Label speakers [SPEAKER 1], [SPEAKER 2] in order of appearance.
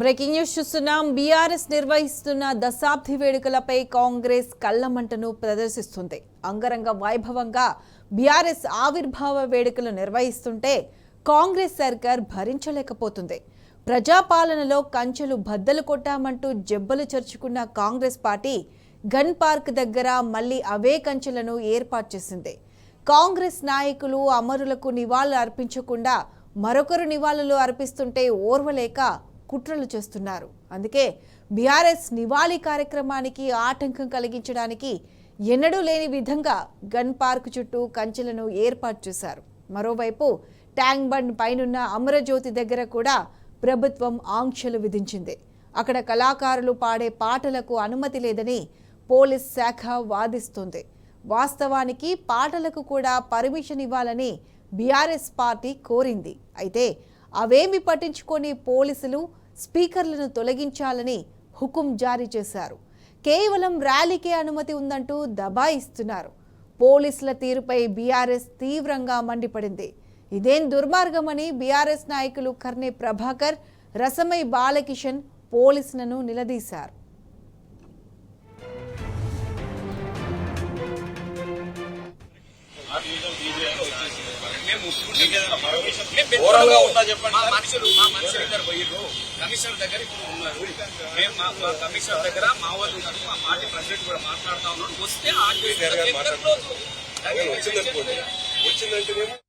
[SPEAKER 1] Breaking news చూస్తున్నాం. BRS నిర్వహిస్తున్న దశాబ్ది వేడుకలపై కాంగ్రెస్ కళ్లమంటను ప్రదర్శిస్తుంది. అంగరంగ వైభవంగా బీఆర్ఎస్ ఆవిర్భావ వేడుకలు నిర్వహిస్తుంటే కాంగ్రెస్ సర్కార్ భరించలేకపోతుంది. ప్రజాపాలనలో కంచెలు బద్దలు కొట్టామంటూ జబ్బలు చర్చుకున్న కాంగ్రెస్ పార్టీ గన్ పార్క్ దగ్గర మళ్లీ అవే కంచెలను ఏర్పాటు చేసింది. కాంగ్రెస్ నాయకులు అమరులకు నివాళులు అర్పించకుండా మరొకరు నివాళులు అర్పిస్తుంటే ఓర్వలేక కుట్రలు చేస్తున్నారు. అందుకే బీఆర్ఎస్ నివాళి కార్యక్రమానికి ఆటంకం కలిగించడానికి ఎన్నడూ లేని విధంగా గన్ పార్క్ చుట్టూ కంచెలను ఏర్పాటు చేశారు. మరోవైపు ట్యాంక్ బండ్ పైనున్న అమరజ్యోతి దగ్గర కూడా ప్రభుత్వం ఆంక్షలు విధించింది. అక్కడ కళాకారులు పాడే పాటలకు అనుమతి లేదని పోలీస్ శాఖ వాదిస్తుంది. వాస్తవానికి పాటలకు కూడా పర్మిషన్ ఇవ్వాలని బీఆర్ఎస్ పార్టీ కోరింది. అయితే అవేమి పట్టించుకొని పోలీసులు స్పీకర్లను తొలగించాలని హుకుం జారీ చేశారు. కేవలం ర్యాలీకే అనుమతి ఉందంటూ దబాయిస్తున్నారు. పోలీసుల తీరుపై బీఆర్ఎస్ తీవ్రంగా మండిపడింది. ఇదేం దుర్మార్గమని బీఆర్ఎస్ నాయకులు కర్నె ప్రభాకర్, రసమై బాలకిషన్ పోలీసులను నిలదీశారు.
[SPEAKER 2] కమిషనర్ దగ్గర ఇప్పుడు ఉన్నారు. మేము మా కమిషనర్ దగ్గర మా వాళ్ళు ఉన్నారు. మా పార్టీ ప్రెసిడెంట్ కూడా మాట్లాడుతా ఉన్నాడు. వస్తే వచ్చిందంటే